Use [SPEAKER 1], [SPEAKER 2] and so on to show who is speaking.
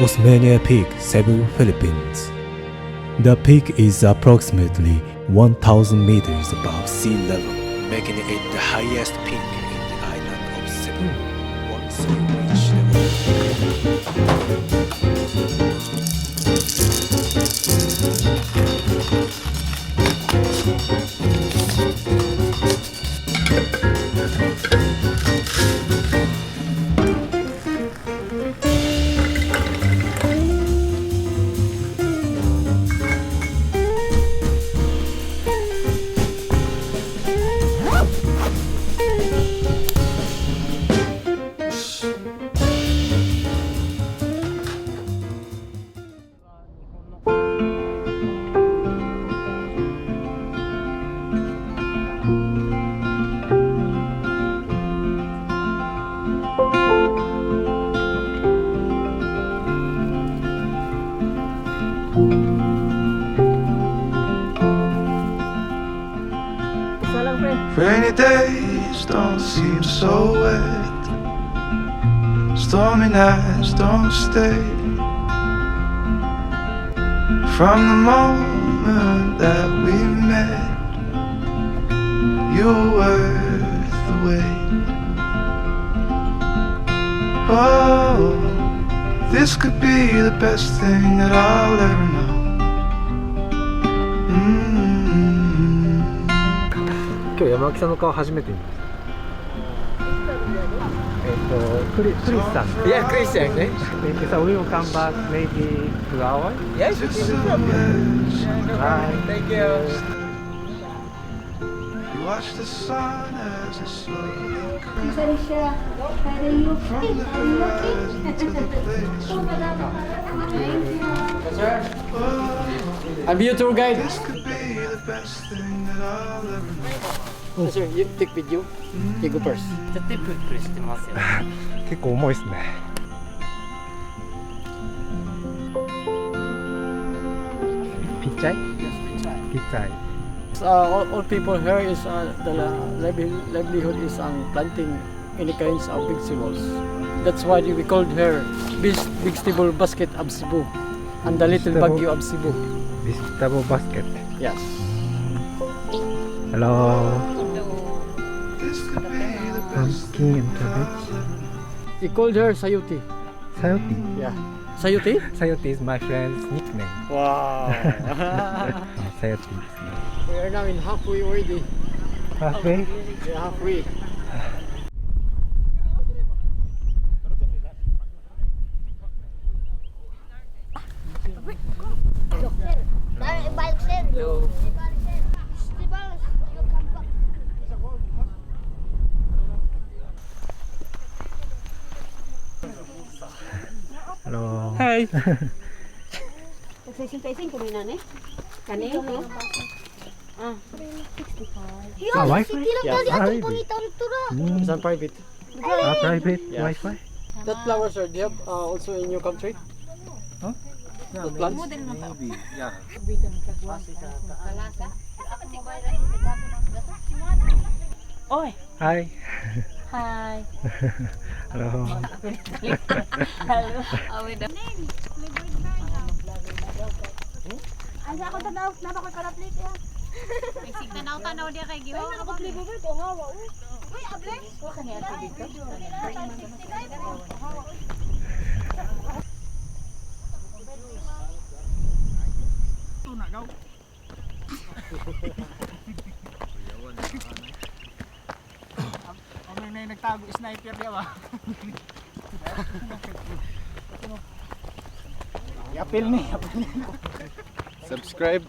[SPEAKER 1] OSMENIA PEAK, Cebu Philippines. The peak is approximately 1,000 meters above sea level, making it the highest peak in the island of Cebu. Once you reach
[SPEAKER 2] Rainy days don't seem so wet. Stormy nights don't stay. From the moment that we met, you were worth the wait. Oh, this could be the best thing that I'll ever know.
[SPEAKER 3] 今日山脇さんの顔初めて見ました。クリスさん。
[SPEAKER 4] Yeah, Christian, eh?
[SPEAKER 3] So we will come back maybe 2 hours?
[SPEAKER 4] Yes, it's no problem. Thank you.
[SPEAKER 2] You watch the sun as it slowly creeps from the horizon to the place.
[SPEAKER 4] I'll be your tour guide.
[SPEAKER 2] This could be the best thing that I'll ever know.
[SPEAKER 4] Sir, you take video. You go first.
[SPEAKER 5] 絶対プルプルしてますよね。
[SPEAKER 3] 結構重いですね。ピッチャイ？ピッチャイ。
[SPEAKER 4] All people here is the livelihood is on planting any kinds of vegetables. That's why we called her vegetable basket of Cebu and the little Baguio of Cebu.
[SPEAKER 3] Vegetable basket.
[SPEAKER 4] Yes.
[SPEAKER 3] Hello.
[SPEAKER 2] This could be the best
[SPEAKER 3] Pumpkin and cabbage.
[SPEAKER 4] We called her Sayuti.
[SPEAKER 3] Sayoti.
[SPEAKER 4] Yeah. Sayuti?
[SPEAKER 3] Sayoti is my friend's nickname.
[SPEAKER 4] Wow.
[SPEAKER 3] Sayoti.
[SPEAKER 4] We are now in halfway already.
[SPEAKER 3] Halfway?
[SPEAKER 4] Yeah, halfway.
[SPEAKER 3] Hello.
[SPEAKER 4] Hi.
[SPEAKER 6] Nagsisintaising ko rin na Kanino, no? Ah. 65.
[SPEAKER 3] Ah, Wi-Fi?
[SPEAKER 4] Yes.
[SPEAKER 3] Mm.
[SPEAKER 4] It's on private.
[SPEAKER 3] Private
[SPEAKER 4] Yes.
[SPEAKER 3] Wi-Fi?
[SPEAKER 4] That flowers are there also in your country?
[SPEAKER 3] Huh?
[SPEAKER 4] The plants?
[SPEAKER 3] Maybe. Yeah.
[SPEAKER 6] Oy.
[SPEAKER 3] Hi.
[SPEAKER 6] Hi.
[SPEAKER 3] Hello.
[SPEAKER 6] Hello. Asa ako tanaw, napa ko karaplit ya.
[SPEAKER 7] May sigtanaw-tanaw dia kay giho.
[SPEAKER 6] Ay ako plibo ba ko hawa. Uy, able. Wa kani ato dito.
[SPEAKER 5] Tuna gaw. Ano na nagtago sniper dia ba? Yapil ni.
[SPEAKER 2] Subscribe.